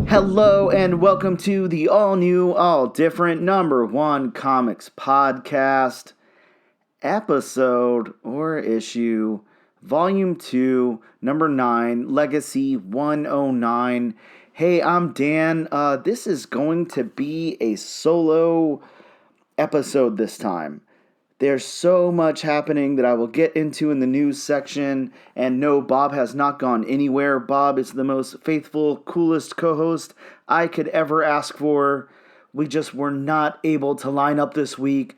Hello and welcome to the all new, all different number one comics podcast, episode or issue, volume 2, number 9, Legacy 109. Hey, I'm Dan. This is going to be a solo episode this time. There's so much happening that I will get into in the news section. And no, Bob has not gone anywhere. Bob is the most faithful, coolest co-host I could ever ask for. We just were not able to line up this week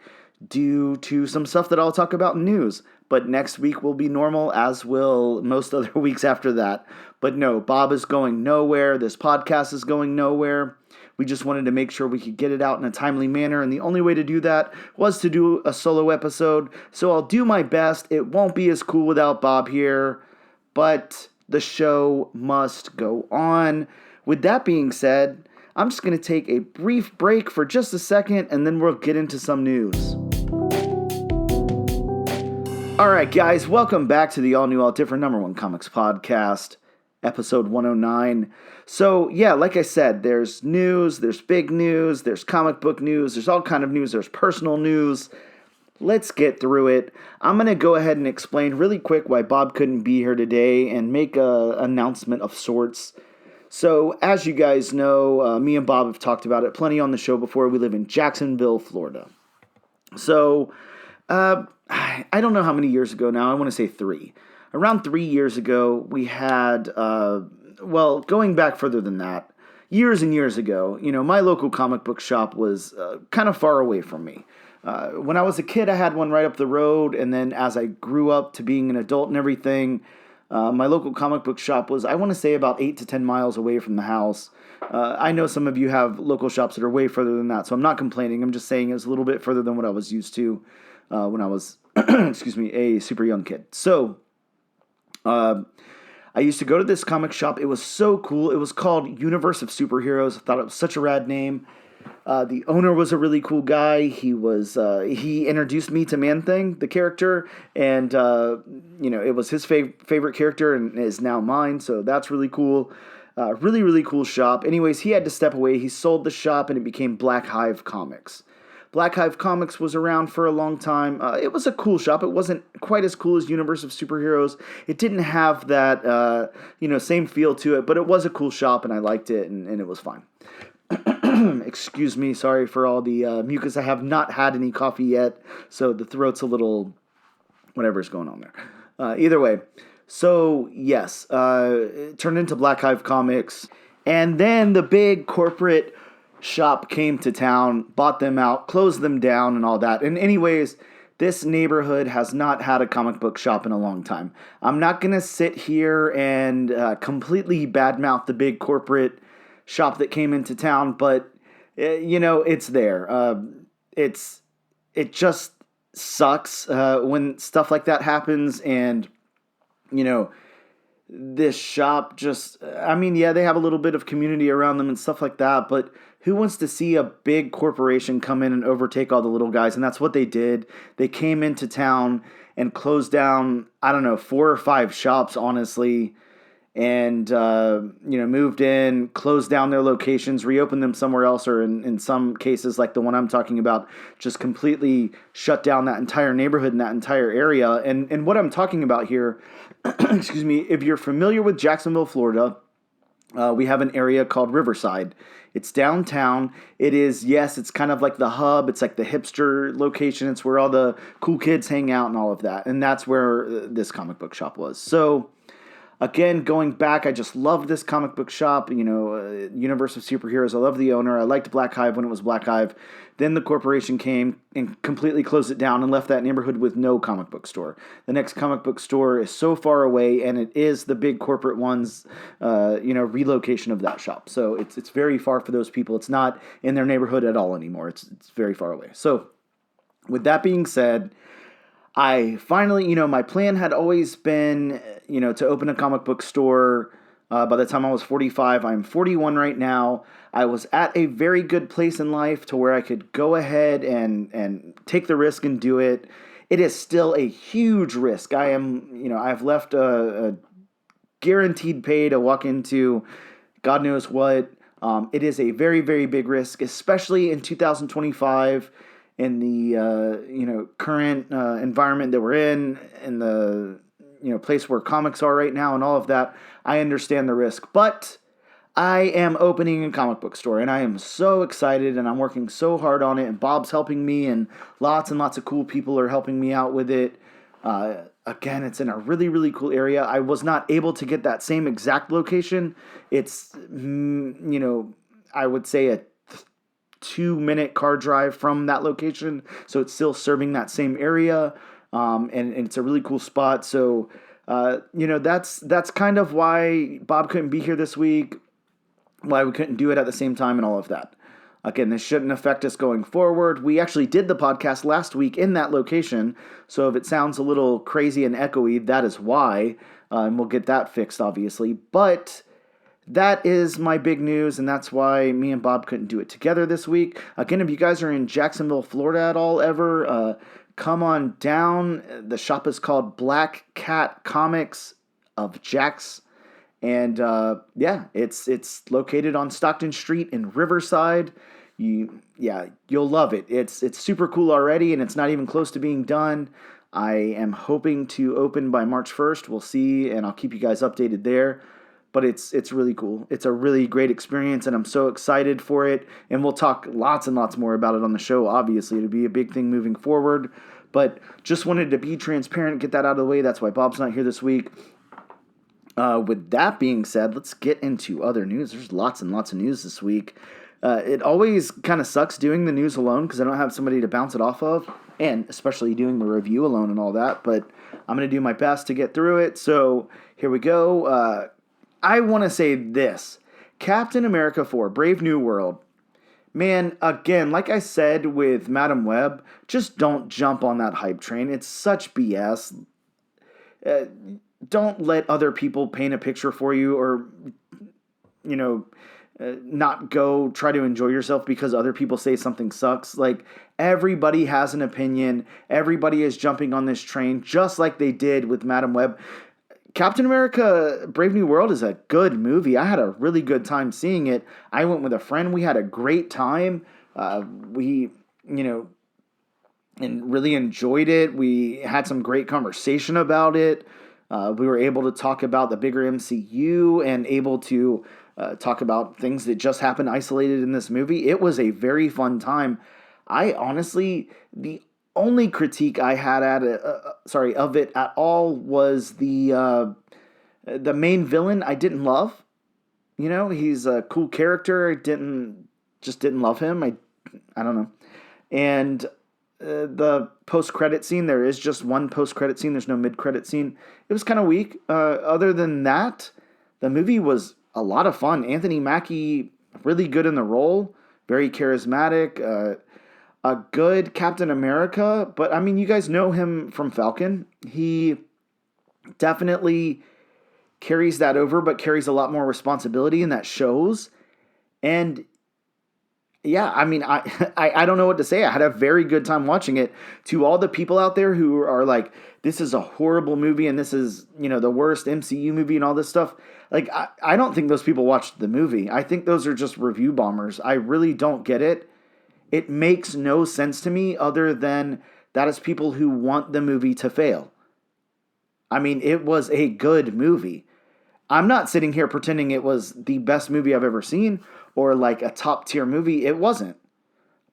due to some stuff that I'll talk about in news. But next week will be normal, as will most other weeks after that. But no, Bob is going nowhere. This podcast is going nowhere. We just wanted to make sure we could get it out in a timely manner, and the only way to do that was to do a solo episode. So I'll do my best. It won't be as cool without Bob here, but the show must go on. With that being said, I'm just going to take a brief break for just a second, and then we'll get into some news. Alright guys, welcome back to the all new, all different number one comics podcast, episode 109. So yeah, like I said, there's news, there's big news, there's comic book news, there's all kind of news, there's personal news. Let's get through it. I'm going to go ahead and explain really quick why Bob couldn't be here today and make an announcement of sorts. So as you guys know, me and Bob have talked about it plenty on the show before. We live in Jacksonville, Florida. So I don't know how many years ago now. I want to say 3. Around 3 years ago, we had, going back further than that, years and years ago, my local comic book shop was kind of far away from me. When I was a kid, I had one right up the road, and then as I grew up to being an adult and everything, my local comic book shop was, I want to say, about 8 to 10 miles away from the house. I know some of you have local shops that are way further than that, so I'm not complaining. I'm just saying it was a little bit further than what I was used to when I was, a super young kid. So I used to go to this comic shop. It was so cool. It was called Universe of Superheroes. I thought it was such a rad name. The owner was a really cool guy. He introduced me to Man-Thing, the character, and it was his favorite character and is now mine. So that's really cool. Really, really cool shop. Anyways, he had to step away. He sold the shop and it became Black Hive Comics. Black Hive Comics was around for a long time. It was a cool shop. It wasn't quite as cool as Universe of Superheroes. It didn't have that, same feel to it, but it was a cool shop, and I liked it, and it was fine. Excuse me, sorry for all the mucus. I have not had any coffee yet, so the throat's a little whatever's going on there. Either way, so yes, it turned into Black Hive Comics, and then the big corporate shop came to town, bought them out, closed them down, and all that. And anyways, this neighborhood has not had a comic book shop in a long time. I'm not going to sit here and completely badmouth the big corporate shop that came into town, but, it's there. It just sucks when stuff like that happens, and, this shop just, they have a little bit of community around them and stuff like that, but who wants to see a big corporation come in and overtake all the little guys? And that's what they did. They came into town and closed down, 4 or 5 shops, honestly, and, moved in, closed down their locations, reopened them somewhere else, or in some cases, like the one I'm talking about, just completely shut down that entire neighborhood and that entire area. And what I'm talking about here, excuse me, if you're familiar with Jacksonville, Florida, we have an area called Riverside. It's downtown. It's kind of like the hub. It's like the hipster location. It's where all the cool kids hang out and all of that. And that's where this comic book shop was. So, again, going back, I just loved this comic book shop. Universe of Superheroes. I love the owner. I liked Black Hive when it was Black Hive. Then the corporation came and completely closed it down and left that neighborhood with no comic book store. The next comic book store is so far away, and it is the big corporate one's, relocation of that shop. So it's very far for those people. It's not in their neighborhood at all anymore. It's very far away. So with that being said, I finally, my plan had always been, to open a comic book store. By the time I was 45, I'm 41 right now. I was at a very good place in life to where I could go ahead and take the risk and do it. It is still a huge risk. I've left a guaranteed pay to walk into God knows what. It is a very, very big risk, especially in 2025 in the current environment that we're in the place where comics are right now and all of that. I understand the risk, but I am opening a comic book store, and I am so excited, and I'm working so hard on it, and Bob's helping me, and lots of cool people are helping me out with it. Again, it's in a really, really cool area. I was not able to get that same exact location. It's, I would say a 2-minute car drive from that location, so it's still serving that same area, and it's a really cool spot. So, that's kind of why Bob couldn't be here this week, why we couldn't do it at the same time and all of that. Again, this shouldn't affect us going forward. We actually did the podcast last week in that location, so if it sounds a little crazy and echoey, that is why, and we'll get that fixed, obviously. But that is my big news, and that's why me and Bob couldn't do it together this week. Again, if you guys are in Jacksonville, Florida at all ever, come on down. The shop is called Black Cat Comics of Jax. And it's located on Stockton Street in Riverside. You'll love it. It's super cool already, and it's not even close to being done. I am hoping to open by March 1st. We'll see, and I'll keep you guys updated there. But it's really cool. It's a really great experience, and I'm so excited for it. And we'll talk lots and lots more about it on the show. Obviously, it'll be a big thing moving forward. But just wanted to be transparent, get that out of the way. That's why Bob's not here this week. With that being said, let's get into other news. There's lots and lots of news this week. It always kind of sucks doing the news alone because I don't have somebody to bounce it off of, and especially doing the review alone and all that, but I'm going to do my best to get through it. So here we go. I want to say this. Captain America 4, Brave New World. Man, again, like I said with Madam Web, just don't jump on that hype train. It's such BS. Don't let other people paint a picture for you, or, not go try to enjoy yourself because other people say something sucks. Like, everybody has an opinion. Everybody is jumping on this train, just like they did with Madam Web. Captain America Brave New World is a good movie. I had a really good time seeing it. I went with a friend. We had a great time. We really enjoyed it. We had some great conversation about it. We were able to talk about the bigger MCU and able to talk about things that just happened isolated in this movie. It was a very fun time. I honestly, the only critique I had of it at all was the main villain. I didn't love. He's a cool character. I didn't love him. I don't know. And the post-credit scene, there is just one post-credit scene. There's no mid-credit scene. It was kind of weak. Other than that, the movie was a lot of fun. Anthony Mackie, really good in the role. Very charismatic. A good Captain America. But, I mean, you guys know him from Falcon. He definitely carries that over, but carries a lot more responsibility, and that shows. And yeah, I mean, I don't know what to say. I had a very good time watching it. To all the people out there who are like, this is a horrible movie and this is, the worst MCU movie and all this stuff. Like, I don't think those people watched the movie. I think those are just review bombers. I really don't get it. It makes no sense to me other than that is people who want the movie to fail. I mean, it was a good movie. I'm not sitting here pretending it was the best movie I've ever seen or like a top tier movie. It wasn't.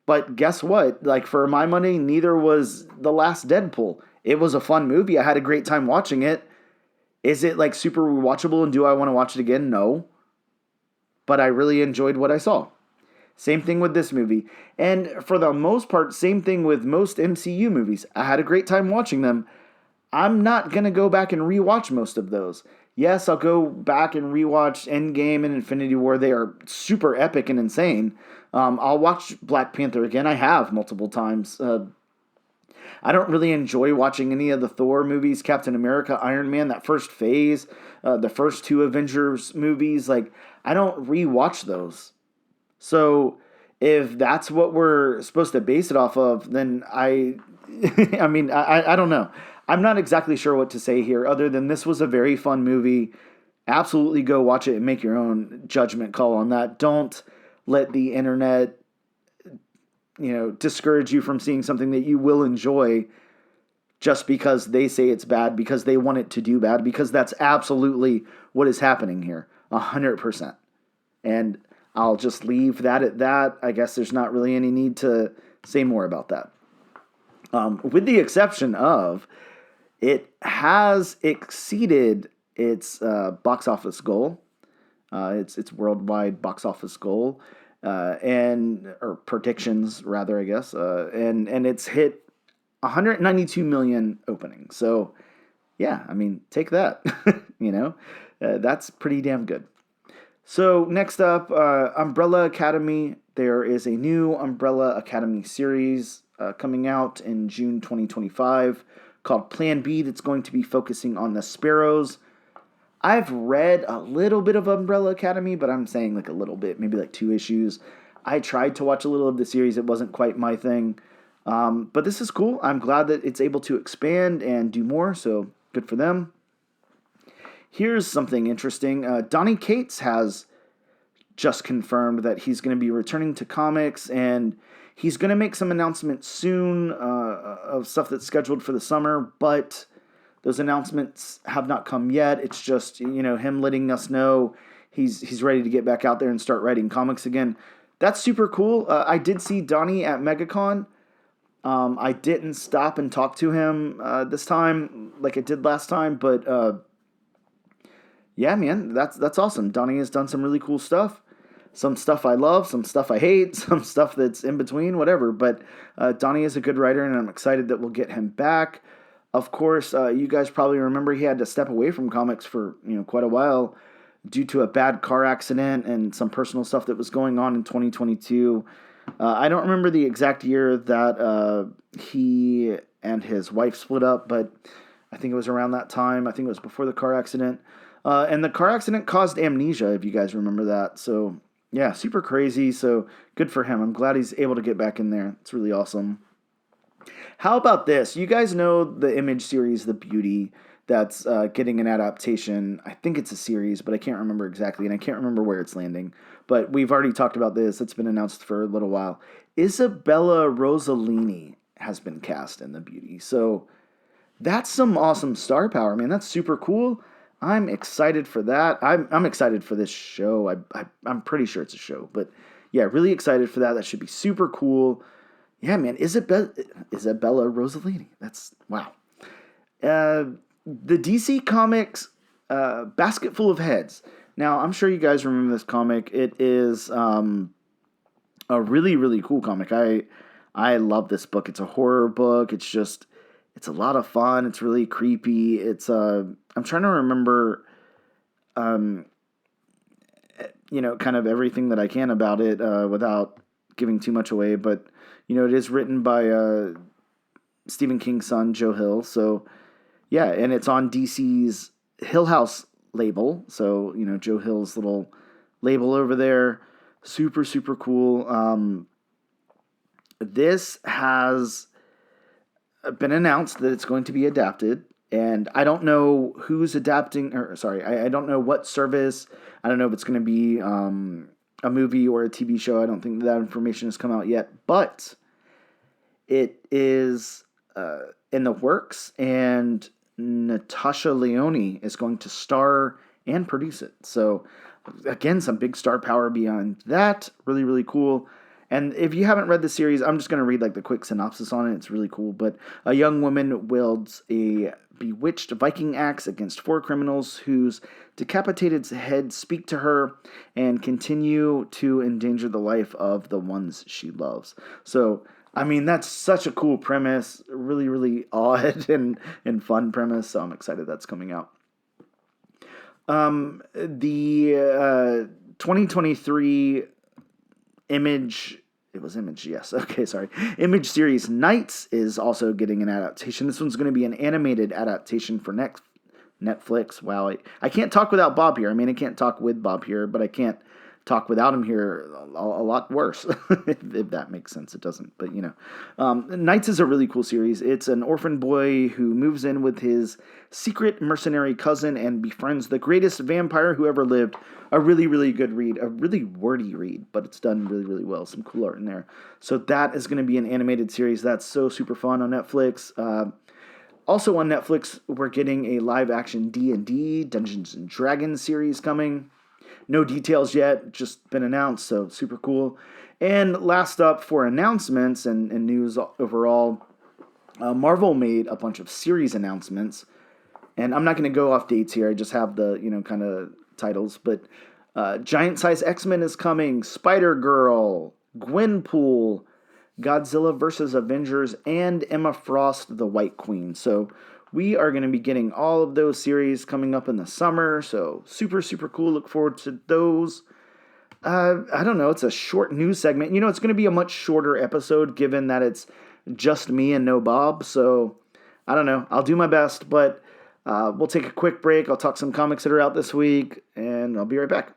But guess what? Like, for my money, neither was The Last Deadpool. It was a fun movie. I had a great time watching it. Is it like super rewatchable and do I want to watch it again? No. But I really enjoyed what I saw. Same thing with this movie. And for the most part, same thing with most MCU movies. I had a great time watching them. I'm not going to go back and rewatch most of those. Yes, I'll go back and rewatch Endgame and Infinity War. They are super epic and insane. I'll watch Black Panther again. I have multiple times. I don't really enjoy watching any of the Thor movies, Captain America, Iron Man, that first phase, the first two Avengers movies. Like, I don't rewatch those. So if that's what we're supposed to base it off of, then I don't know. I'm not exactly sure what to say here other than this was a very fun movie. absolutely go watch it and make your own judgment call on that. Don't let the internet, discourage you from seeing something that you will enjoy just because they say it's bad, because they want it to do bad, because that's absolutely what is happening here, 100%. And I'll just leave that at that. I guess there's not really any need to say more about that. With the exception of, it has exceeded its box office goal, its worldwide box office goal, or predictions rather, I guess, and it's hit 192 million opening. So, yeah, I mean, take that. That's pretty damn good. So next up, Umbrella Academy. There is a new Umbrella Academy series coming out in June 2025 called Plan B that's going to be focusing on the Sparrows. I've read a little bit of Umbrella Academy, but I'm saying like a little bit, maybe like 2 issues. I tried to watch a little of the series. It wasn't quite my thing. But this is cool. I'm glad that it's able to expand and do more, so good for them. Here's something interesting. Donny Cates has just confirmed that he's going to be returning to comics, and he's going to make some announcements soon of stuff that's scheduled for the summer, but those announcements have not come yet. It's just, him letting us know he's ready to get back out there and start writing comics again. That's super cool. I did see Donny at MegaCon. I didn't stop and talk to him this time like I did last time, but yeah, man, that's awesome. Donny has done some really cool stuff. Some stuff I love, some stuff I hate, some stuff that's in between, whatever. But Donny is a good writer, and I'm excited that we'll get him back. Of course, you guys probably remember he had to step away from comics for quite a while due to a bad car accident and some personal stuff that was going on in 2022. I don't remember the exact year that he and his wife split up, but I think it was around that time. I think it was before the car accident. And the car accident caused amnesia, if you guys remember that. So, yeah, super crazy. So, good for him. I'm glad he's able to get back in there. It's really awesome. How about this? You guys know the Image series, The Beauty, that's getting an adaptation. I think it's a series, but I can't remember exactly, and I can't remember where it's landing. But we've already talked about this. It's been announced for a little while. Isabella Rossellini has been cast in The Beauty. So that's some awesome star power, man. That's super cool. I'm excited for that. I'm excited for this show. I'm pretty sure it's a show. But yeah, really excited for that. That should be super cool. Yeah, man. Isabella Rossellini. That's, wow. The DC Comics Basket Full of Heads. Now, I'm sure you guys remember this comic. It is a really, really cool comic. I love this book. It's a horror book. It's a lot of fun. It's really creepy. I'm trying to remember, kind of everything that I can about it without giving too much away. But, it is written by Stephen King's son, Joe Hill. So, yeah, and it's on DC's Hill House label. So, Joe Hill's little label over there. Super, super cool. This has been announced that it's going to be adapted, and I don't know who's adapting, I don't know what service. I don't know if it's going to be a movie or a TV show. I don't think that information has come out yet, but it is in the works, and Natasha Lyonne is going to star and produce it. So, again, some big star power beyond that. Really, really cool. And if you haven't read the series, I'm just going to read the quick synopsis on it. It's really cool. But a young woman wields a bewitched Viking axe against 4 criminals whose decapitated heads speak to her and continue to endanger the life of the ones she loves. So, I mean, that's such a cool premise. Really, really odd and fun premise. So I'm excited that's coming out. The 2023 Image yes. Okay, sorry. Image series Knights is also getting an adaptation. This one's going to be an animated adaptation for Netflix. Wow, I can't talk without Bob here. I mean, I can't talk with Bob here, but I can't talk without him here a lot worse, if that makes sense. It doesn't, but Knights is a really cool series. It's an orphan boy who moves in with his secret mercenary cousin and befriends the greatest vampire who ever lived. A really, really good read, a really wordy read, but it's done really, really well. Some cool art in there. So that is going to be an animated series. That's so super fun on Netflix. Also on Netflix, we're getting a live-action D&D, Dungeons & Dragons series coming. No details yet, just been announced, so super cool. And last up for announcements and news overall, Marvel made a bunch of series announcements. And I'm not going to go off dates here, I just have the, kind of titles. But Giant Size X-Men is coming, Spider-Girl, Gwenpool, Godzilla vs. Avengers, and Emma Frost, the White Queen. So we are going to be getting all of those series coming up in the summer. So super, super cool. Look forward to those. I don't know. It's a short news segment. It's going to be a much shorter episode given that it's just me and no Bob. So I don't know. I'll do my best, but we'll take a quick break. I'll talk some comics that are out this week, and I'll be right back.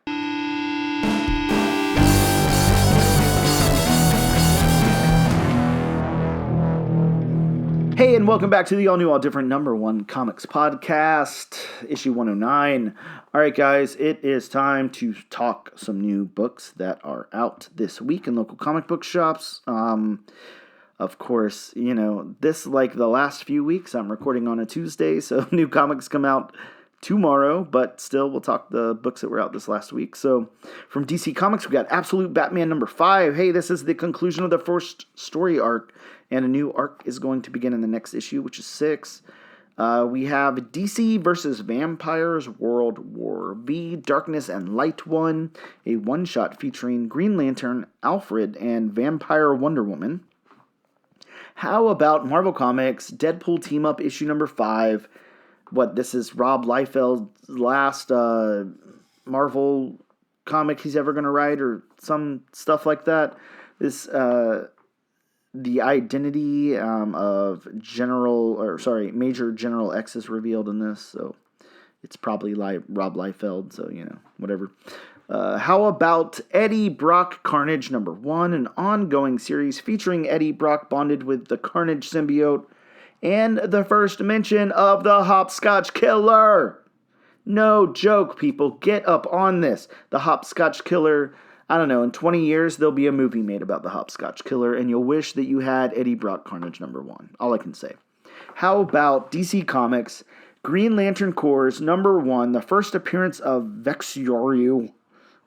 Hey, and welcome back to the all-new, all-different number one comics podcast, issue 109. All right, guys, it is time to talk some new books that are out this week in local comic book shops. Of course, this, like the last few weeks, I'm recording on a Tuesday, so new comics come out tomorrow, but still, we'll talk the books that were out this last week. So, from DC Comics, we got Absolute Batman number 5. Hey, this is the conclusion of the first story arc, and a new arc is going to begin in the next issue, which is 6. We have DC versus Vampires World War V, Darkness and Light 1, a one-shot featuring Green Lantern, Alfred, and Vampire Wonder Woman. How about Marvel Comics, Deadpool Team-Up issue number 5. This is Rob Liefeld's last Marvel comic he's ever going to write, or some stuff like that. This, the identity of Major General X is revealed in this, so it's probably Rob Liefeld, so, whatever. How about Eddie Brock Carnage number 1, an ongoing series featuring Eddie Brock bonded with the Carnage symbiote, and the first mention of the Hopscotch Killer. No joke, people. Get up on this. The Hopscotch Killer, I don't know, in 20 years, there'll be a movie made about the Hopscotch Killer, and you'll wish that you had Eddie Brock Carnage number 1. All I can say. How about DC Comics, Green Lantern Corps number 1, the first appearance of Vexiorio.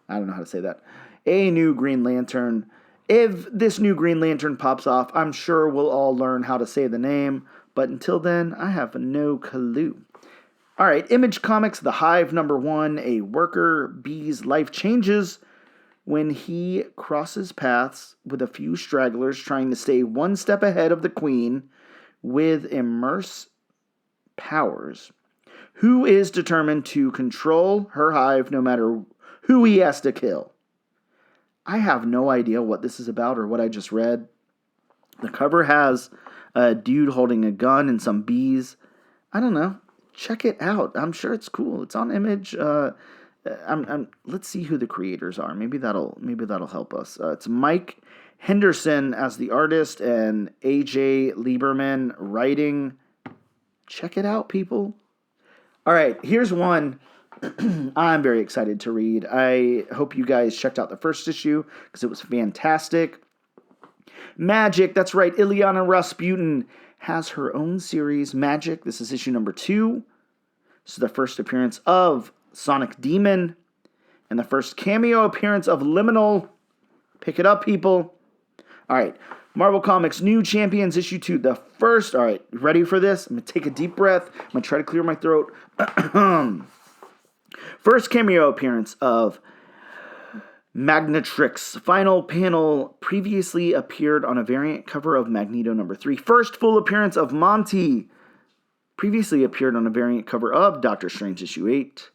I don't know how to say that. A new Green Lantern. If this new Green Lantern pops off, I'm sure we'll all learn how to say the name. But until then, I have no clue. All right, Image Comics, The Hive number 1, a worker bee's life changes when he crosses paths with a few stragglers trying to stay one step ahead of the queen with immense powers, who is determined to control her hive no matter who he has to kill. I have no idea what this is about or what I just read. The cover has a dude holding a gun and some bees. I don't know. Check it out. I'm sure it's cool. It's on Image. Let's see who the creators are. Maybe that'll help us. It's Mike Henderson as the artist and AJ Lieberman writing. Check it out, people. All right, here's one I'm very excited to read. I hope you guys checked out the first issue because it was fantastic. Magic, that's right, Ilyana Rasputin has her own series, Magic. This is issue number 2. This is the first appearance of Sonic Demon and the first cameo appearance of Liminal. Pick it up, people. All right, Marvel Comics New Champions issue 2. The first, all right, ready for this? I'm going to take a deep breath. I'm going to try to clear my throat. First cameo appearance of Magnetrix. Final panel previously appeared on a variant cover of Magneto number 3. First full appearance of Monty. Previously appeared on a variant cover of Doctor Strange issue 8.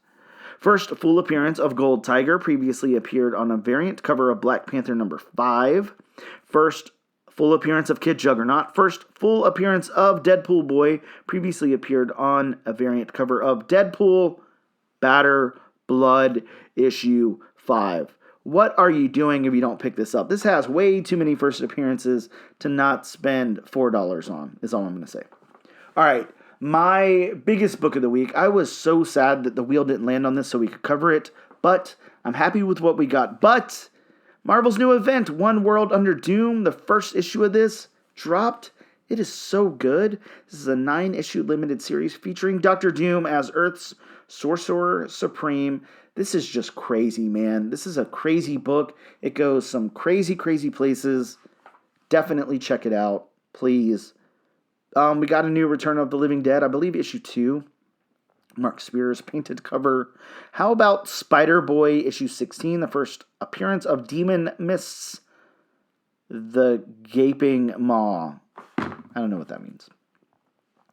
First full appearance of Gold Tiger. Previously appeared on a variant cover of Black Panther number 5. First full appearance of Kid Juggernaut. First full appearance of Deadpool Boy. Previously appeared on a variant cover of Deadpool Batter Blood issue 5. What are you doing if you don't pick this up? This has way too many first appearances to not spend $4 on, is all I'm going to say. All right, my biggest book of the week. I was so sad that the wheel didn't land on this so we could cover it, but I'm happy with what we got. But Marvel's new event, One World Under Doom, the first issue of this dropped. It is so good. This is a 9-issue limited series featuring Dr. Doom as Earth's Sorcerer Supreme. This is just crazy, man. This is a crazy book. It goes some crazy, crazy places. Definitely check it out, please. We got a new Return of the Living Dead, I believe issue 2. Mark Spears painted cover. How about Spider-Boy issue 16, the first appearance of Demon Mists, the Gaping Maw. I don't know what that means.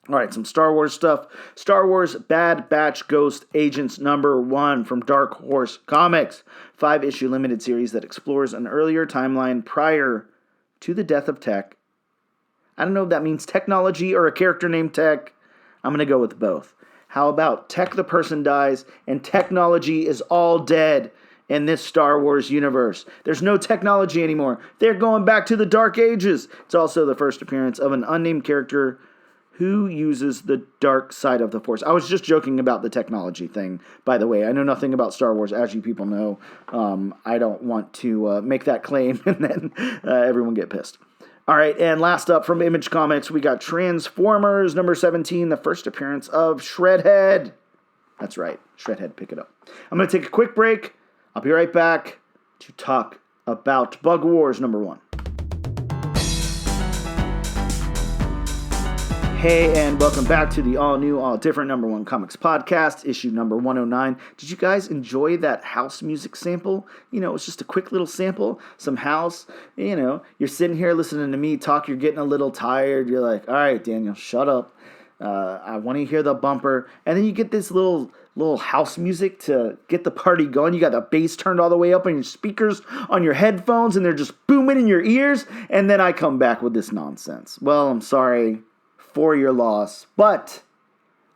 All right, some Star Wars stuff. Star Wars Bad Batch Ghost Agents #1 from Dark Horse Comics. 5-issue limited series that explores an earlier timeline prior to the death of Tech. I don't know if that means technology or a character named Tech. I'm going to go with both. How about Tech the person dies and technology is all dead in this Star Wars universe? There's no technology anymore. They're going back to the Dark Ages. It's also the first appearance of an unnamed character who uses the dark side of the Force. I was just joking about the technology thing, by the way. I know nothing about Star Wars, as you people know. I don't want to make that claim and then everyone get pissed. All right, and last up from Image Comics, we got Transformers #17, the first appearance of Shredhead. That's right, Shredhead, pick it up. I'm going to take a quick break. I'll be right back to talk about Bug Wars #1. Hey, and welcome back to the all-new, all-different #1 Comics podcast, issue number 109. Did you guys enjoy that house music sample? You know, it's just a quick little sample, some house. You know, you're sitting here listening to me talk, you're getting a little tired. You're like, all right, Daniel, shut up. I want to hear the bumper. And then you get this little house music to get the party going. You got the bass turned all the way up on your speakers, on your headphones, and they're just booming in your ears. And then I come back with this nonsense. Well, I'm sorry for your loss, but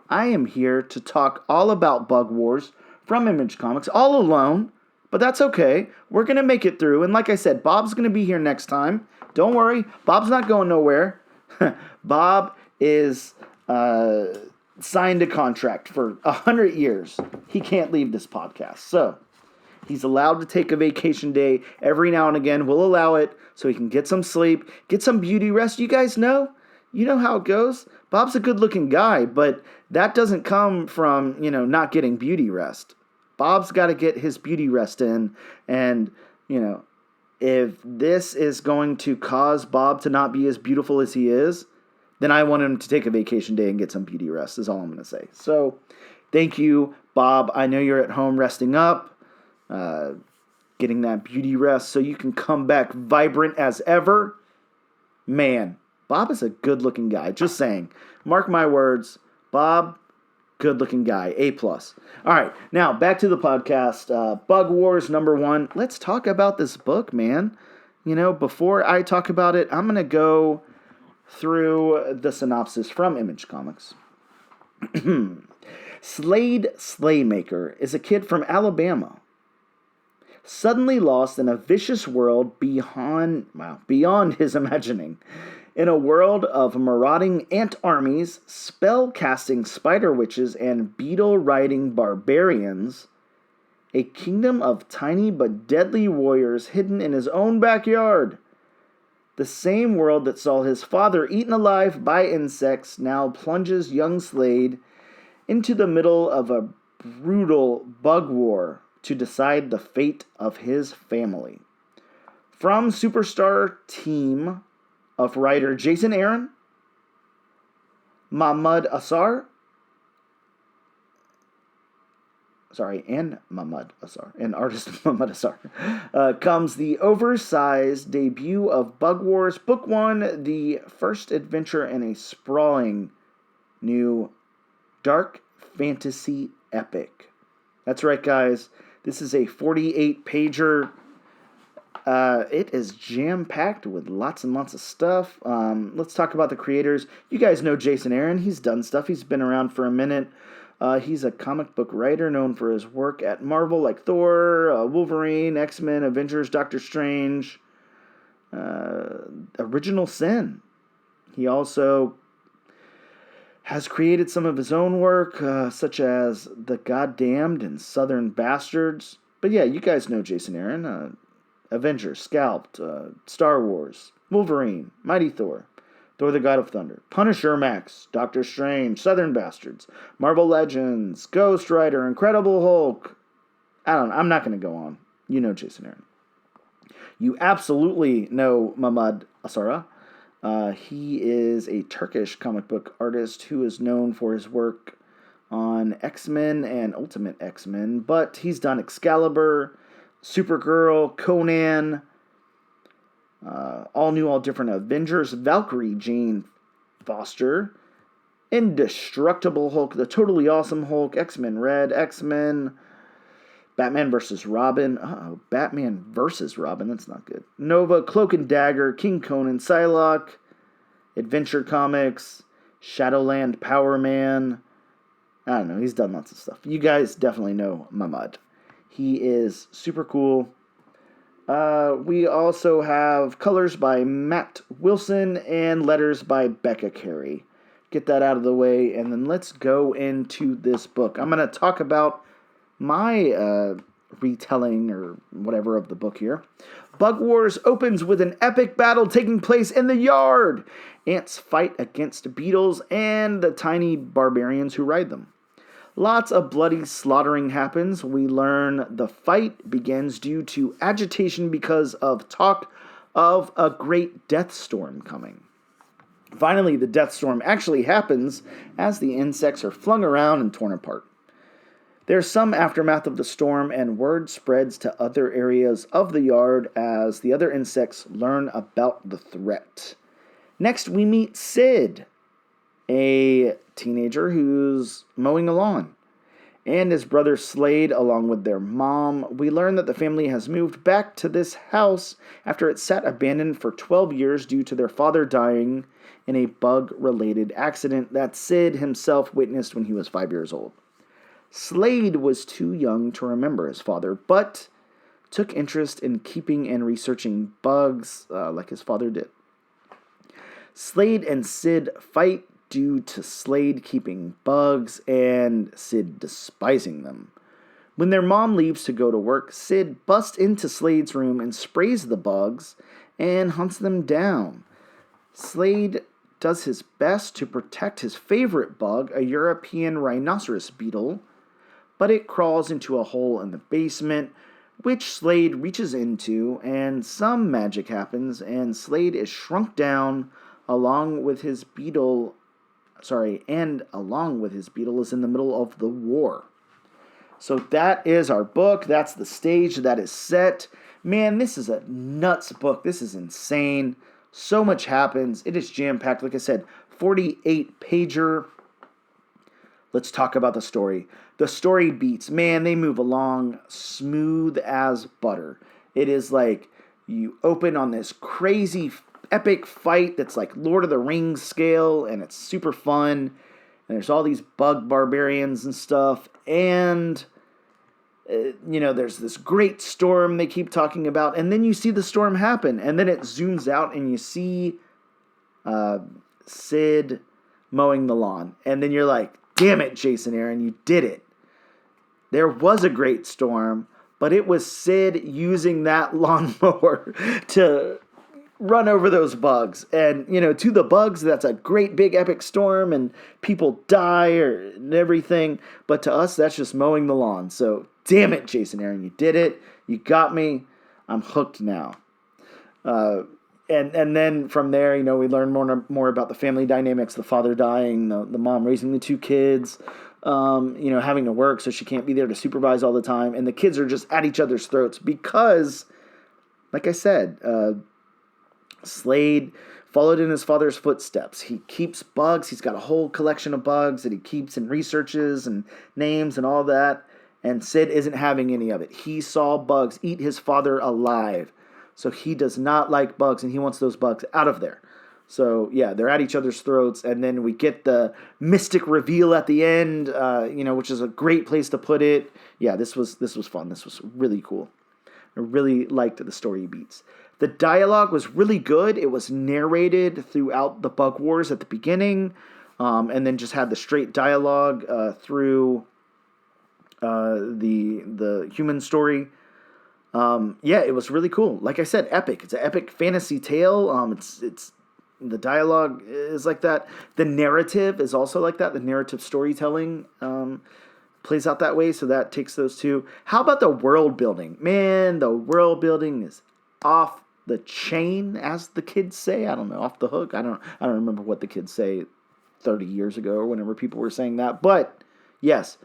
I am here to talk all about Bug Wars from Image Comics, all alone, but that's okay. We're going to make it through, and like I said, Bob's going to be here next time. Don't worry, Bob's not going nowhere. Bob is signed a contract for 100 years. He can't leave this podcast, so he's allowed to take a vacation day every now and again. We'll allow it so he can get some sleep, get some beauty rest. You guys know? You know how it goes. Bob's a good-looking guy, but that doesn't come from, not getting beauty rest. Bob's got to get his beauty rest in, and, if this is going to cause Bob to not be as beautiful as he is, then I want him to take a vacation day and get some beauty rest, is all I'm going to say. So, thank you, Bob. I know you're at home resting up, getting that beauty rest so you can come back vibrant as ever. Man, Bob is a good-looking guy. Just saying. Mark my words. Bob, good-looking guy. A+. All right. Now, back to the podcast. Bug Wars #1. Let's talk about this book, man. Before I talk about it, I'm going to go through the synopsis from Image Comics. Slade Slaymaker is a kid from Alabama, suddenly lost in a vicious world beyond his imagining. In a world of marauding ant armies, spell-casting spider witches, and beetle-riding barbarians, a kingdom of tiny but deadly warriors hidden in his own backyard. The same world that saw his father eaten alive by insects now plunges young Slade into the middle of a brutal bug war to decide the fate of his family. From Superstar Team of writer Jason Aaron, Mahmud Asar, and artist Mahmud Asar, comes the oversized debut of Bug Wars Book 1, the first adventure in a sprawling new dark fantasy epic. That's right, guys. This is a 48-pager. It is jam-packed with lots and lots of stuff. Let's talk about the creators. You guys know Jason Aaron. He's done stuff. He's been around for a minute. He's a comic book writer known for his work at Marvel, like Thor, Wolverine, X-Men, Avengers, Doctor Strange, Original Sin. He also has created some of his own work, such as The Goddamned and Southern Bastards. But yeah, you guys know Jason Aaron. Avengers, Scalped, Star Wars, Wolverine, Mighty Thor, Thor the God of Thunder, Punisher Max, Doctor Strange, Southern Bastards, Marvel Legends, Ghost Rider, Incredible Hulk. I'm not going to go on. You know Jason Aaron. You absolutely know Mahmud Asara. He is a Turkish comic book artist who is known for his work on X-Men and Ultimate X-Men, but he's done Excalibur, Supergirl, Conan, all new, all different Avengers, Valkyrie Jane Foster, Indestructible Hulk, The Totally Awesome Hulk, X-Men Red, X-Men, Batman vs. Robin. Batman vs. Robin, that's not good. Nova, Cloak and Dagger, King Conan, Psylocke, Adventure Comics, Shadowland Power Man. I don't know, he's done lots of stuff. You guys definitely know Mahmud. He is super cool. We also have colors by Matt Wilson and letters by Becca Carey. Get that out of the way, and then let's go into this book. I'm going to talk about my retelling or whatever of the book here. Bug Wars opens with an epic battle taking place in the yard. Ants fight against beetles and the tiny barbarians who ride them. Lots of bloody slaughtering happens. We learn the fight begins due to agitation because of talk of a great death storm coming. Finally, the death storm actually happens as the insects are flung around and torn apart. There's some aftermath of the storm, and word spreads to other areas of the yard as the other insects learn about the threat. Next, we meet Sid, a teenager who's mowing a lawn, and his brother Slade along with their mom. We learn that the family has moved back to this house after it sat abandoned for 12 years due to their father dying in a bug-related accident that Sid himself witnessed when he was 5 years old. Slade was too young to remember his father, but took interest in keeping and researching bugs like his father did. Slade and Sid fight due to Slade keeping bugs and Sid despising them. When their mom leaves to go to work, Sid busts into Slade's room and sprays the bugs and hunts them down. Slade does his best to protect his favorite bug, a European rhinoceros beetle, but it crawls into a hole in the basement, which Slade reaches into, and some magic happens, and Slade is shrunk down along with his beetle is in the middle of the war. So that is our book. That's the stage that is set. Man, this is a nuts book. This is insane. So much happens. It is jam-packed. Like I said, 48-pager. Let's talk about the story. The story beats. Man, they move along smooth as butter. It is like you open on this crazy epic fight that's like Lord of the Rings scale, and it's super fun. And there's all these bug barbarians and stuff, and there's this great storm they keep talking about, and then you see the storm happen, and then it zooms out, and you see Sid mowing the lawn, and then you're like, damn it, Jason Aaron, you did it. There was a great storm, but it was Sid using that lawnmower to run over those bugs. And, to the bugs, that's a great big epic storm and people die and everything. But to us, that's just mowing the lawn. So, damn it, Jason Aaron, you did it. You got me. I'm hooked now. And then from there, we learn more about the family dynamics, the father dying, the mom raising the two kids, having to work so she can't be there to supervise all the time. And the kids are just at each other's throats because, like I said, Slade followed in his father's footsteps. He keeps bugs. He's got a whole collection of bugs that he keeps and researches and names and all that. And Sid isn't having any of it. He saw bugs eat his father alive. So he does not like bugs, and he wants those bugs out of there. So yeah, they're at each other's throats, and then we get the mystic reveal at the end, which is a great place to put it. Yeah, this was fun. This was really cool. I really liked the story beats. The dialogue was really good. It was narrated throughout the Bug Wars at the beginning, and then just had the straight dialogue through the human story. Yeah, it was really cool. Like I said, epic. It's an epic fantasy tale. It's the dialogue is like that. The narrative is also like that. The narrative storytelling plays out that way. So that takes those two. How about the world building? Man, the world building is off the chain, as the kids say. I don't know, off the hook. I don't remember what the kids say 30 years ago or whenever people were saying that. But yes,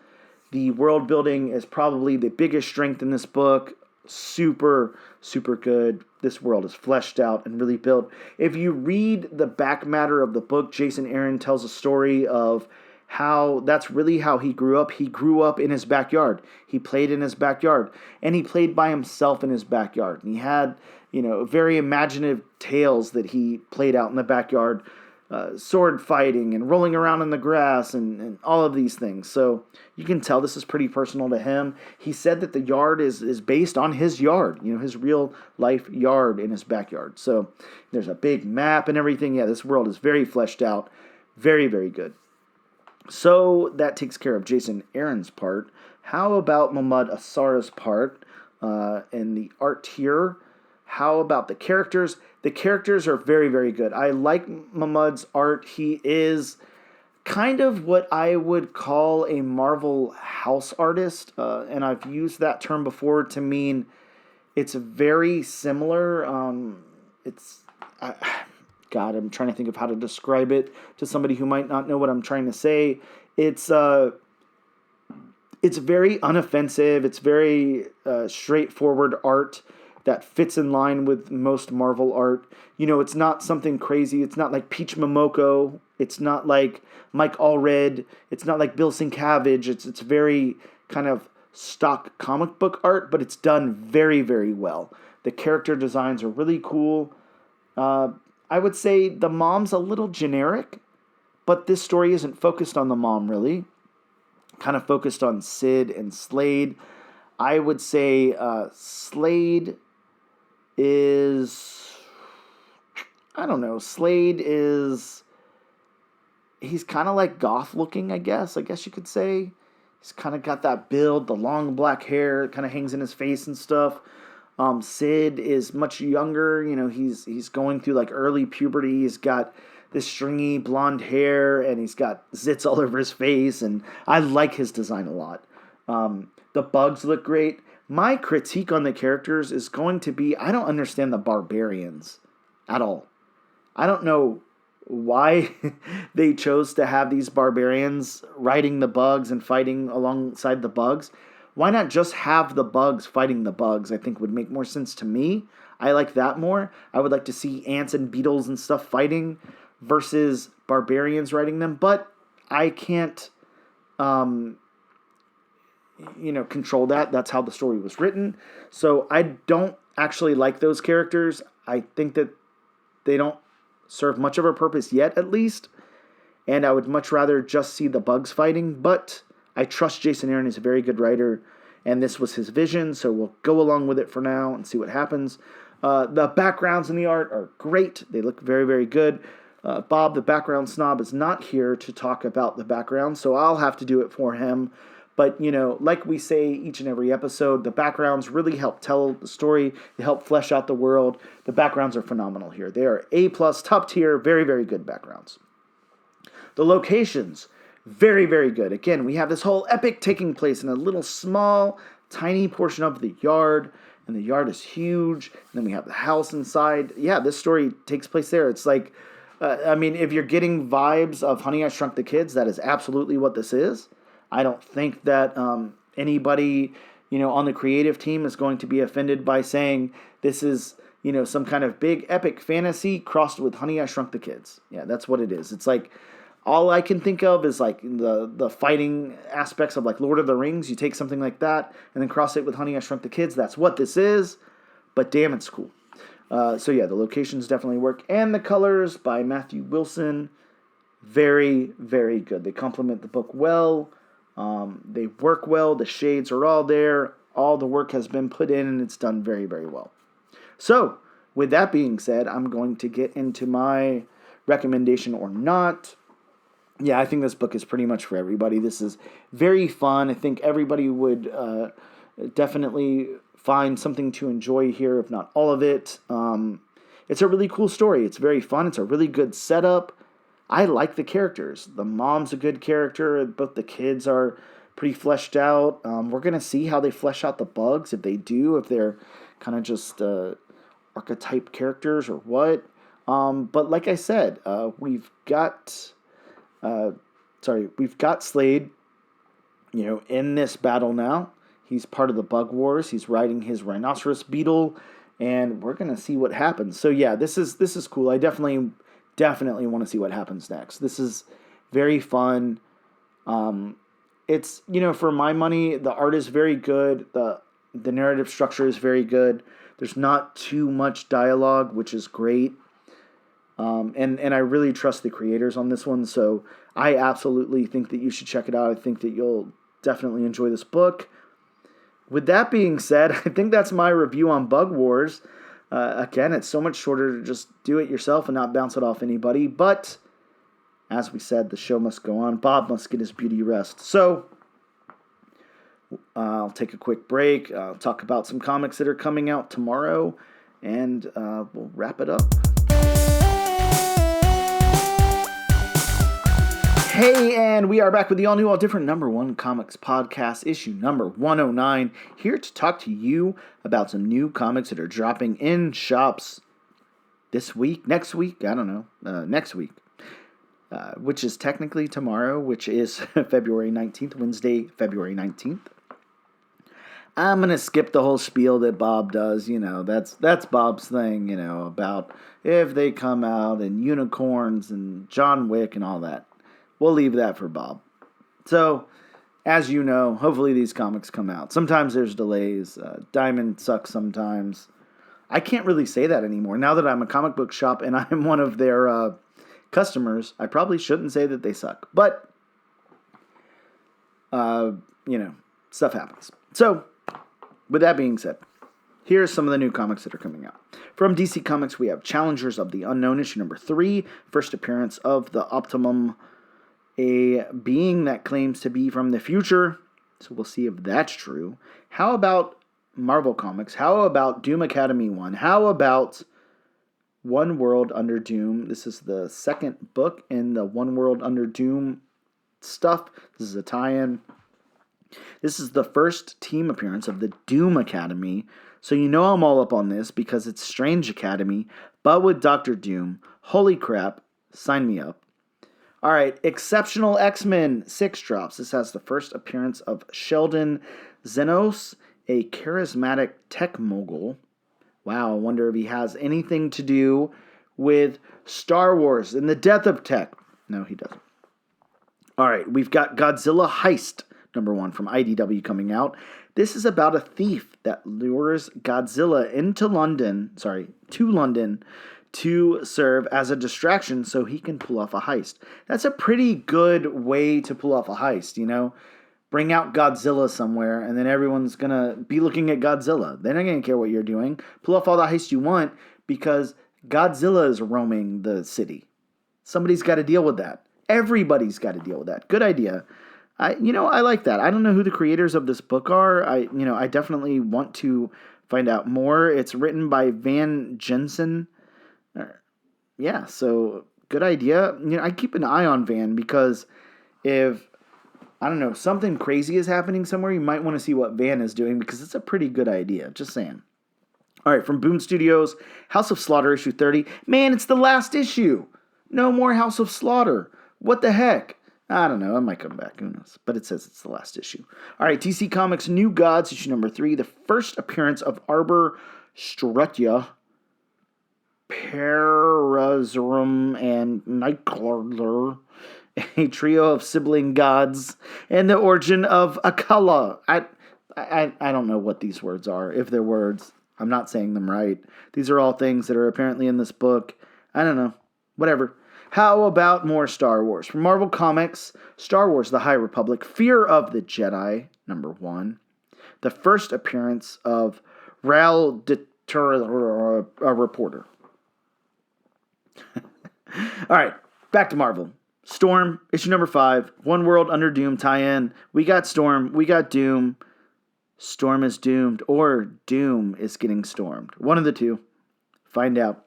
the world building is probably the biggest strength in this book. Super, super good. This world is fleshed out and really built. If you read the back matter of the book, Jason Aaron tells a story of how that's really how he grew up. He grew up in his backyard. He played in his backyard. And he played by himself in his backyard. And he had, very imaginative tales that he played out in the backyard. Sword fighting and rolling around in the grass and all of these things. So you can tell this is pretty personal to him. He said that the yard is based on his yard, his real life yard in his backyard. So there's a big map and everything. Yeah, this world is very fleshed out. Very, very good. So that takes care of Jason Aaron's part. How about Mahmud Asrar's part and the art here? How about the characters? The characters are very, very good. I like Mahmud's art. He is kind of what I would call a Marvel house artist, and I've used that term before to mean it's very similar. I'm trying to think of how to describe it to somebody who might not know what I'm trying to say. It's very unoffensive. It's very straightforward art that fits in line with most Marvel art. It's not something crazy. It's not like Peach Momoko. It's not like Mike Allred. It's not like Bill Sienkiewicz. It's very kind of stock comic book art, but it's done very, very well. The character designs are really cool. I would say the mom's a little generic, but this story isn't focused on the mom, really. Kind of focused on Sid and Slade. I would say Slade is, I don't know, he's kind of like goth looking, I guess you could say. He's kind of got that build, the long black hair, kind of hangs in his face and stuff. Sid is much younger, he's going through like early puberty. He's got this stringy blonde hair and he's got zits all over his face, and I like his design a lot. The bugs look great. My critique on the characters is going to be, I don't understand the barbarians at all. I don't know why they chose to have these barbarians riding the bugs and fighting alongside the bugs. Why not just have the bugs fighting the bugs? I think would make more sense to me. I like that more. I would like to see ants and beetles and stuff fighting versus barbarians riding them, but I can't control that. That's how the story was written. So I don't actually like those characters. I think that they don't serve much of a purpose yet, at least. And I would much rather just see the bugs fighting. But I trust Jason Aaron is a very good writer, and this was his vision. So we'll go along with it for now and see what happens. The backgrounds in the art are great. They look very, very good. Bob, the background snob, is not here to talk about the background, so I'll have to do it for him. But, like we say each and every episode, the backgrounds really help tell the story. They help flesh out the world. The backgrounds are phenomenal here. They are A+, top tier, very, very good backgrounds. The locations, very, very good. Again, we have this whole epic taking place in a little small, tiny portion of the yard. And the yard is huge. And then we have the house inside. Yeah, this story takes place there. It's like, if you're getting vibes of Honey, I Shrunk the Kids, that is absolutely what this is. I don't think that anybody, on the creative team is going to be offended by saying this is, some kind of big epic fantasy crossed with Honey, I Shrunk the Kids. Yeah, that's what it is. It's like all I can think of is like the fighting aspects of like Lord of the Rings. You take something like that and then cross it with Honey, I Shrunk the Kids. That's what this is. But damn, it's cool. So yeah, the locations definitely work. And the colors by Matthew Wilson, very, very good. They complement the book well. They work well. The shades are all there. All the work has been put in, and it's done very, very well. So, with that being said, I'm going to get into my recommendation or not. Yeah, I think this book is pretty much for everybody. This is very fun. I think everybody would definitely find something to enjoy here, if not all of it. It's a really cool story. It's very fun. It's a really good setup. I like the characters. The mom's a good character. Both the kids are pretty fleshed out. We're going to see how they flesh out the bugs, if they do, if they're kind of just archetype characters or what. But like I said, we've got Slade, in this battle now. He's part of the Bug Wars. He's riding his rhinoceros beetle, and we're gonna see what happens. So yeah, this is cool. I definitely want to see what happens next. This is very fun. It's for my money, the art is very good. The narrative structure is very good. There's not too much dialogue, which is great. And I really trust the creators on this one, so I absolutely think that you should check it out. I think that you'll definitely enjoy this book. With that being said, I think that's my review on Bug Wars. Again, it's so much shorter to just do it yourself and not bounce it off anybody, but as we said, the show must go on. Bob must get his beauty rest. So, I'll take a quick break, talk about some comics that are coming out tomorrow, and we'll wrap it up. Hey, and we are back with the all-new, all-different number one comics podcast, issue number 109, here to talk to you about some new comics that are dropping in shops this week, next week, I don't know, next week, which is technically tomorrow, which is February 19th, Wednesday, February 19th. I'm going to skip the whole spiel that Bob does, that's Bob's thing, about if they come out and unicorns and John Wick and all that. We'll leave that for Bob. So, as you know, hopefully these comics come out. Sometimes there's delays. Diamond sucks sometimes. I can't really say that anymore. Now that I'm a comic book shop and I'm one of their customers, I probably shouldn't say that they suck. But, stuff happens. So, with that being said, here's some of the new comics that are coming out. From DC Comics, we have Challengers of the Unknown, issue number 3, first appearance of the Optimum, a being that claims to be from the future. So we'll see if that's true. How about Marvel Comics? How about Doom Academy 1? How about One World Under Doom? This is the second book in the One World Under Doom stuff. This is a tie-in. This is the first team appearance of the Doom Academy. So I'm all up on this because it's Strange Academy, but with Dr. Doom. Holy crap. Sign me up. All right, Exceptional X-Men 6 drops. This has the first appearance of Sheldon Xenos, a charismatic tech mogul. Wow, I wonder if he has anything to do with Star Wars and the death of tech. No, he doesn't. All right, we've got Godzilla Heist, number 1 from IDW coming out. This is about a thief that lures Godzilla to London, to serve as a distraction so he can pull off a heist. That's a pretty good way to pull off a heist, Bring out Godzilla somewhere, and then everyone's going to be looking at Godzilla. They're not going to care what you're doing. Pull off all the heist you want because Godzilla is roaming the city. Somebody's got to deal with that. Everybody's got to deal with that. Good idea. I like that. I don't know who the creators of this book are. I definitely want to find out more. It's written by Van Jensen. Yeah, so good idea. I keep an eye on Van because if, something crazy is happening somewhere, you might want to see what Van is doing because it's a pretty good idea. Just saying. All right, from Boom Studios, House of Slaughter issue 30. Man, it's the last issue. No more House of Slaughter. What the heck? I don't know. I might come back. Who knows? But it says it's the last issue. All right, DC Comics New Gods issue number 3. The first appearance of Arbor Strutya, Parazorum, and Nightcrawler, a trio of sibling gods, and the origin of Akala. I don't know what these words are, if they're words. I'm not saying them right. These are all things that are apparently in this book. I don't know. Whatever. How about more Star Wars? From Marvel Comics, Star Wars The High Republic, Fear of the Jedi, number 1. The first appearance of Ral Detur, a reporter. All right, back to Marvel. Storm, issue number 5, One World Under Doom tie-in. We got Storm, we got Doom. Storm is doomed, or Doom is getting stormed. One of the two. Find out.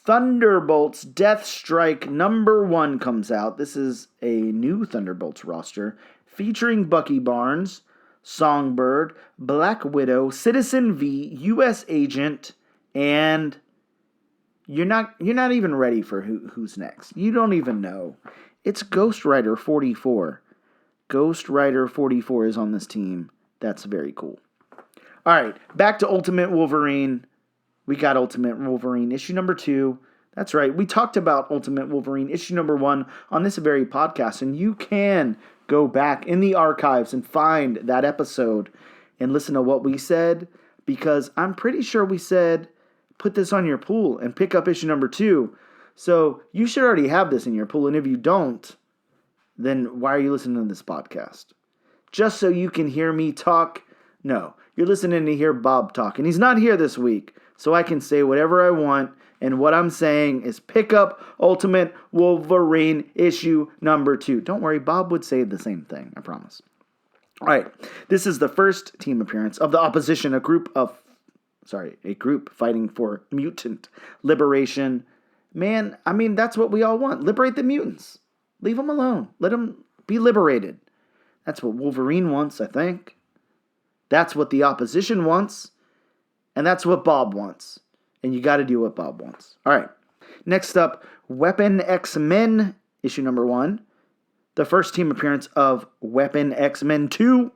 Thunderbolts Death Strike number 1 comes out. This is a new Thunderbolts roster featuring Bucky Barnes, Songbird, Black Widow, Citizen V, U.S. Agent, and you're not even ready for who's next. You don't even know. It's Ghost Rider 44. Ghost Rider 44 is on this team. That's very cool. All right, back to Ultimate Wolverine. We got Ultimate Wolverine issue number 2. That's right. We talked about Ultimate Wolverine issue number 1 on this very podcast, and you can go back in the archives and find that episode and listen to what we said, because I'm pretty sure we said put this on your pool and pick up issue number 2. So you should already have this in your pool, and if you don't, then why are you listening to this podcast? Just so you can hear me talk? No, you're listening to hear Bob talk, and he's not here this week, so I can say whatever I want, and what I'm saying is pick up Ultimate Wolverine issue number 2. Don't worry, Bob would say the same thing, I promise. All right, this is the first team appearance of the opposition, a group fighting for mutant liberation. Man, I mean, that's what we all want. Liberate the mutants. Leave them alone. Let them be liberated. That's what Wolverine wants, I think. That's what the opposition wants. And that's what Bob wants. And you got to do what Bob wants. All right. Next up, Weapon X-Men, issue number 1. The first team appearance of Weapon X-Men 2.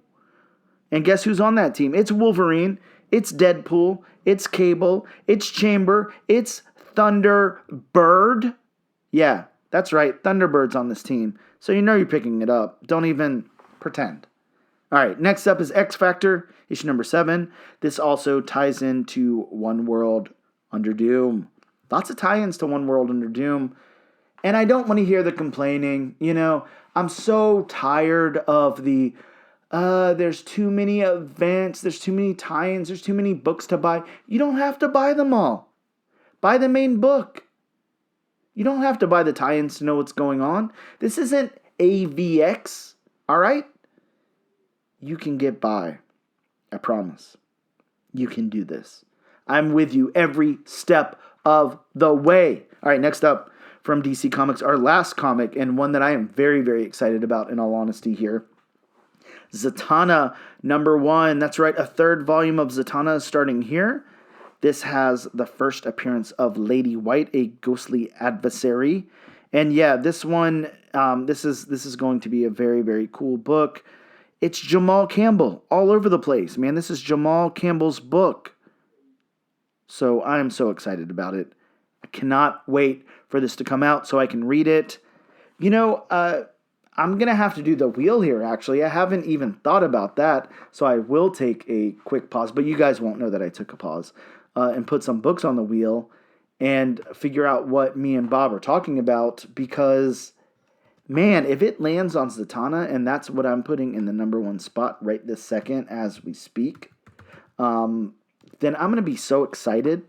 And guess who's on that team? It's Wolverine. It's Deadpool. It's Cable. It's Chamber. It's Thunderbird. Yeah, that's right. Thunderbird's on this team. So you know you're picking it up. Don't even pretend. All right, next up is X-Factor, issue number 7. This also ties into One World Under Doom. Lots of tie-ins to One World Under Doom. And I don't want to hear the complaining. You know, I'm so tired of the, there's too many events, there's too many tie-ins, there's too many books to buy. You don't have to buy them all. Buy the main book. You don't have to buy the tie-ins to know what's going on. This isn't AVX, all right? You can get by. I promise. You can do this. I'm with you every step of the way. All right, next up from DC Comics, our last comic, and one that I am very, very excited about, in all honesty here. Zatanna number 1. That's right, a 3rd volume of Zatanna is starting here. This has the first appearance of Lady White, a ghostly adversary. And yeah, this one, this is going to be a very, very cool book. It's Jamal Campbell all over the place, man. This is Jamal Campbell's book. So I am so excited about it. I cannot wait for this to come out so I can read it. You know, I'm going to have to do the wheel here, actually. I haven't even thought about that, so I will take a quick pause. But you guys won't know that I took a pause and put some books on the wheel and figure out what me and Bob are talking about, because man, if it lands on Zatanna, and that's what I'm putting in the number 1 spot right this second as we speak, then I'm going to be so excited.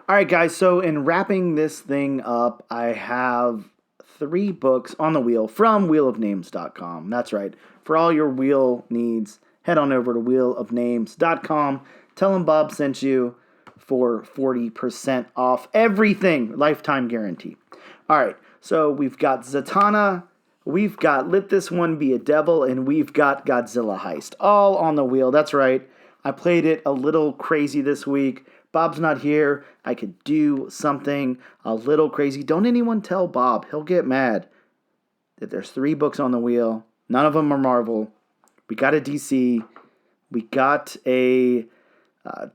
All right, guys, so in wrapping this thing up, I have 3 books on the wheel from wheelofnames.com. That's right. For all your wheel needs, head on over to wheelofnames.com. Tell them Bob sent you for 40% off everything. Lifetime guarantee. All right, so we've got Zatanna, we've got Let This One Be a Devil, and we've got Godzilla Heist. All on the wheel. That's right. I played it a little crazy this week. Bob's not here. I could do something a little crazy. Don't anyone tell Bob. He'll get mad that there's 3 books on the wheel. None of them are Marvel. We got a DC. We got a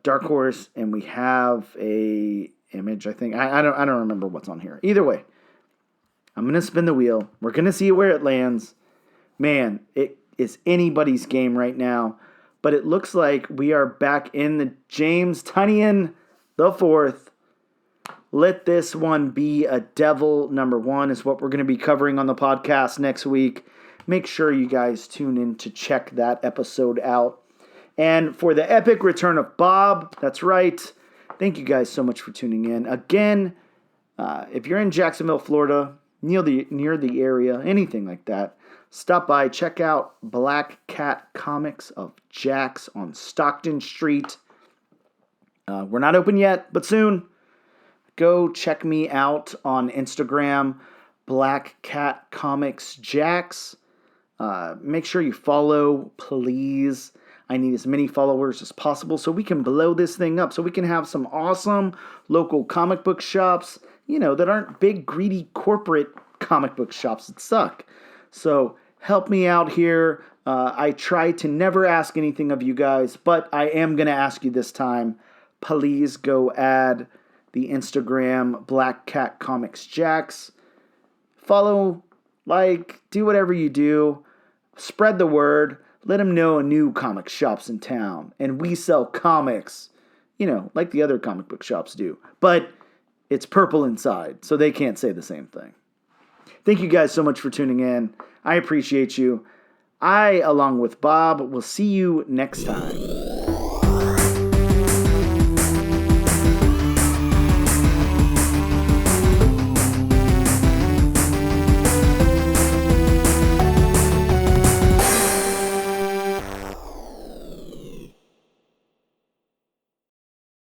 Dark Horse, and we have a Image, I think. I don't remember what's on here. Either way, I'm going to spin the wheel. We're going to see where it lands. Man, it is anybody's game right now. but it looks like we are back in the James Tynion the Fourth. Let this one be a devil. Number 1 is what we're going to be covering on the podcast next week. Make sure you guys tune in to check that episode out. And for the epic return of Bob, that's right. Thank you guys so much for tuning in. Again, if you're in Jacksonville, Florida, near the area, anything like that, stop by, check out Black Cat Comics of Jax on Stockton Street. We're not open yet, but soon. Go check me out on Instagram, Black Cat Comics Jax. Make sure you follow, please. I need as many followers as possible so we can blow this thing up, so we can have some awesome local comic book shops, that aren't big, greedy corporate comic book shops that suck. So help me out here. I try to never ask anything of you guys, but I am going to ask you this time. Please go add the Instagram Black Cat Comics Jax. Follow, do whatever you do. Spread the word. Let them know a new comic shop's in town. And we sell comics, like the other comic book shops do. But it's purple inside, so they can't say the same thing. Thank you guys so much for tuning in. I appreciate you. I, along with Bob, will see you next time.